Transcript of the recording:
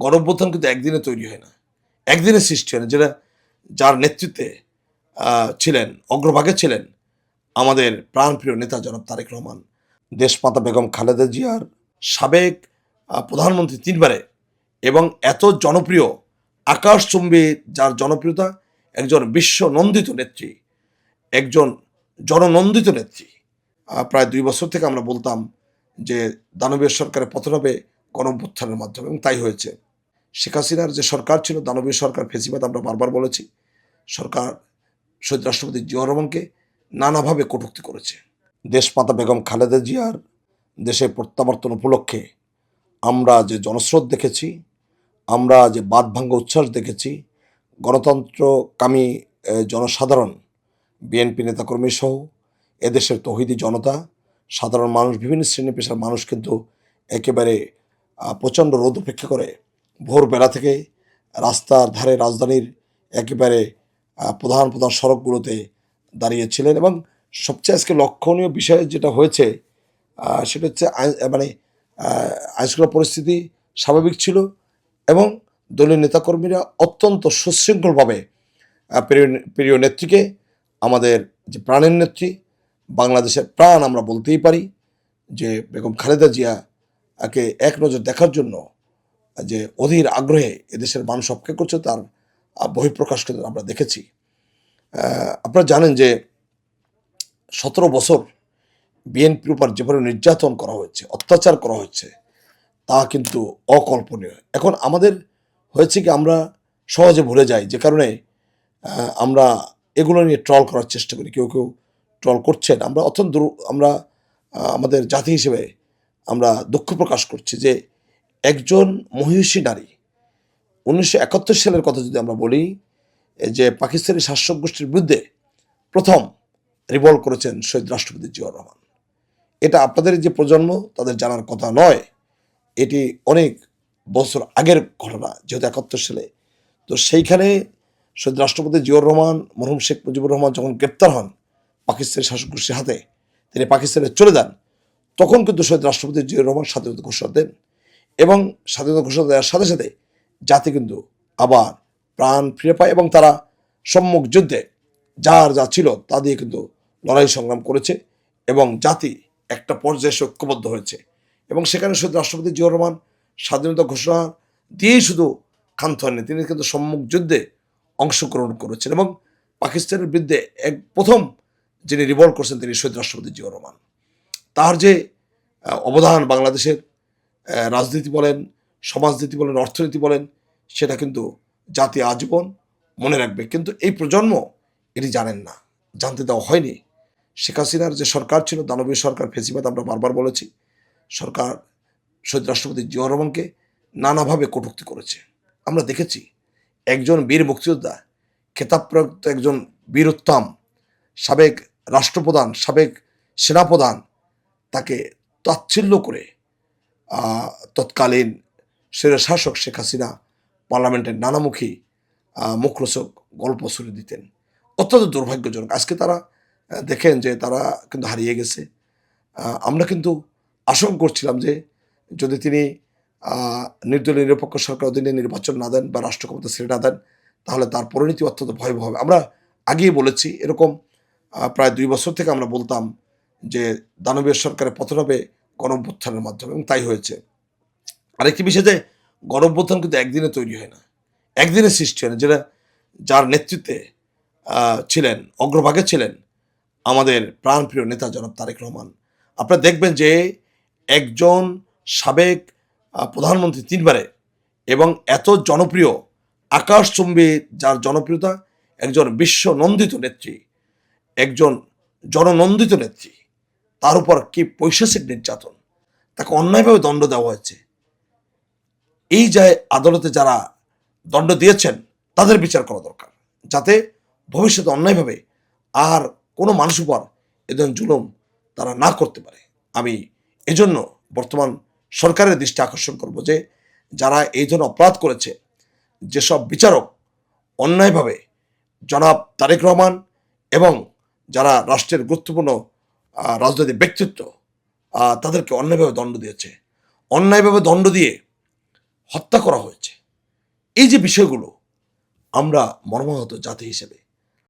গণঅভ্যুত্থান কিন্তু একদিনে তৈরি হয় না, একদিনে সৃষ্টি হয় না। যার নেতৃত্বে ছিলেন, অগ্রভাগে ছিলেন আমাদের প্রাণপ্রিয় নেতা জনাব তারেক রহমান, দেশমাতা বেগম খালেদা জিয়ার সাবেক প্রধানমন্ত্রী ৩ বারে, এবং এত জনপ্রিয়, আকাশচুম্বী যার জনপ্রিয়তা, একজন বিশ্বনন্দিত নেত্রী, একজন জননন্দিত নেত্রী। প্রায় ২ বছর থেকে আমরা বলতাম যে দানবীয় সরকারের পতন হবে গণঅভ্যুত্থানের মাধ্যমে, এবং তাই হয়েছে। শেখ হাসিনার যে সরকার ছিল, দানবীয় সরকার, ফেসিবাদ, আমরা বারবার বলেছি, সরকার শহীদ রাষ্ট্রপতি জিয়াউর রহমানকে নানাভাবে কটূক্তি করেছে। দেশমাতা বেগম খালেদা জিয়ার দেশে প্রত্যাবর্তন উপলক্ষে আমরা যে জনস্রোত দেখেছি, আমরা যে বাঁধভাঙ্গা উচ্ছ্বাস দেখেছি, গণতন্ত্রকামী জনসাধারণ, বিএনপি নেতাকর্মী সহ এদেশের তৌহিদি জনতা, সাধারণ মানুষ, বিভিন্ন শ্রেণী পেশার মানুষ কিন্তু একেবারে প্রচণ্ড রোদ উপেক্ষা করে ভোরবেলা থেকে রাস্তার ধারে, রাজধানীর একেবারে প্রধান প্রধান সড়কগুলোতে দাঁড়িয়েছিলেন। এবং সবচেয়ে আজকে লক্ষণীয় বিষয় যেটা হয়েছে সেটা হচ্ছে আইনশৃঙ্খলা পরিস্থিতি স্বাভাবিক ছিল, এবং দলীয় নেতাকর্মীরা অত্যন্ত সুশৃঙ্খলভাবে প্রিয় নেত্রীকে, আমাদের যে প্রাণের নেত্রী, বাংলাদেশের প্রাণ আমরা বলতেই পারি, যে বেগম খালেদা জিয়াকে এক নজর দেখার জন্য যে অধীর আগ্রহে এদেশের মানুষ অপেক্ষা করছে, তার বহিঃপ্রকাশ কিন্তু আমরা দেখেছি। আপনারা জানেন যে ১৭ বছর বিএনপির উপর যেভাবে নির্যাতন করা হয়েছে, অত্যাচার করা হয়েছে, তা কিন্তু অকল্পনীয়। এখন আমাদের হয়েছে কি, আমরা সহজে ভুলে যাই, যে কারণে আমরা এগুলো নিয়ে ট্রল করার চেষ্টা করি। কেউ কেউ ট্রল করছেন, আমরা অত্যন্ত আমরা আমাদের জাতি হিসেবে আমরা দুঃখ প্রকাশ করছি যে একজন মহিষী নারী, 1971 সালের কথা যদি আমরা বলি, যে পাকিস্তানি শাসক গোষ্ঠীর বিরুদ্ধে প্রথম রিভল্ট করেছেন শহীদ রাষ্ট্রপতি জিয়াউর রহমান। এটা আপনাদের যে প্রজন্ম, তাদের জানার কথা নয়, এটি অনেক বছর আগের ঘটনা, যেহেতু 71 সালে। তো সেইখানে শহীদ রাষ্ট্রপতি জিয়াউর রহমান, মরহুম শেখ মুজিবুর রহমান যখন গ্রেপ্তার হন পাকিস্তানি শাসক গোষ্ঠীর হাতে, তিনি পাকিস্তানে চলে যান, তখন কিন্তু শহীদ রাষ্ট্রপতি জিয়াউর রহমান স্বাধীনতা ঘোষণা দেন, এবং স্বাধীনতা ঘোষণা দেওয়ার সাথে সাথে জাতি কিন্তু আবার প্রাণ ফিরে পায়, এবং তারা সম্মুখ যুদ্ধে যার যা ছিল তা দিয়ে কিন্তু লড়াই সংগ্রাম করেছে, এবং জাতি একটা পর্যায়ে ঐক্যবদ্ধ হয়েছে। এবং সেখানে শহীদ রাষ্ট্রপতি জিয়াউর রহমান স্বাধীনতা ঘোষণা দিয়েই শুধু ক্ষান্ত হননি, তিনি কিন্তু সম্মুখ যুদ্ধে অংশগ্রহণ করেছেন, এবং পাকিস্তানের বিরুদ্ধে প্রথম যিনি রিভল্ট করছেন তিনি শহীদ রাষ্ট্রপতি জিয়াউর রহমান। তার যে অবদান বাংলাদেশের রাজনীতি বলেন, সমাজনীতি বলেন, অর্থনীতি বলেন, সেটা কিন্তু জাতি আজীবন মনে রাখবে। কিন্তু এই প্রজন্ম এটি জানেন না, জানতে দেওয়া হয়নি। শেখ হাসিনার যে সরকার ছিল, দানবীয় সরকার, ফেসিবাদ, আমরা বারবার বলেছি, সরকার শহীদ রাষ্ট্রপতি জিয়াউর রহমানকে নানাভাবে কটূক্তি করেছে। আমরা দেখেছি একজন বীর মুক্তিযোদ্ধা, খেতাবপ্রাপ্ত একজন বীরোত্তম, সাবেক রাষ্ট্রপ্রধান, সাবেক সেনাপ্রধান, তাকে তাচ্ছিল্য করে তৎকালীন স্বৈরশাসক শেখ হাসিনা পার্লামেন্টের নানামুখী মুখরোচক গল্প শুনে দিতেন। অত্যন্ত দুর্ভাগ্যজনক। আজকে তারা দেখেন যে তারা কিন্তু হারিয়ে গেছে। আমরা কিন্তু আশঙ্কা করছিলাম যে যদি তিনি নির্দলীয় নিরপেক্ষ সরকার অধীনে নির্বাচন না দেন বা রাষ্ট্র ক্ষমতা ছেড়ে না দেন, তাহলে তার পরিণতি অত্যন্ত ভয়াবহ হবে। আমরা আগেই বলেছি, এরকম প্রায় ২ বছর থেকে আমরা বলতাম যে দানবীয় সরকারের পতন হবে গণঅভ্যুত্থানের মাধ্যমে, এবং তাই হয়েছে। আরেকটি বিষয় যে গণঅভ্যুত্থান কিন্তু একদিনে তৈরি হয় না, একদিনে সৃষ্টি হয় না। যার নেতৃত্বে ছিলেন, অগ্রভাগে ছিলেন আমাদের প্রাণপ্রিয় নেতা জনাব তারেক রহমান। আপনারা দেখবেন যে একজন সাবেক প্রধানমন্ত্রী ৩ বারে, এবং এত জনপ্রিয়, আকাশচুম্বী যার জনপ্রিয়তা, একজন বিশ্বনন্দিত নেত্রী, একজন জননন্দিত নেত্রী, তার উপর কি পৈশাচিক নির্যাতন, তাকে অন্যায়ভাবে দণ্ড দেওয়া হয়েছে। এই যে আদালতে যারা দণ্ড দিয়েছেন তাদের বিচার করা দরকার, যাতে ভবিষ্যতে অন্যায়ভাবে আর কোনো মানুষ উপর এ ধরনের জুলুম তারা না করতে পারে। আমি এজন্য বর্তমান সরকারের দৃষ্টি আকর্ষণ করব যে যারা এই ধরনের অপরাধ করেছে, যেসব বিচারক অন্যায়ভাবে জনাব তারেক রহমান এবং যারা রাষ্ট্রের গুরুত্বপূর্ণ রাজনৈতিক ব্যক্তিত্ব, তাদেরকে অন্যায়ভাবে দণ্ড দিয়েছে, অন্যায়ভাবে দণ্ড দিয়ে হত্যা করা হয়েছে, এই যে বিষয়গুলো আমরা মর্মাহত জাতি হিসেবে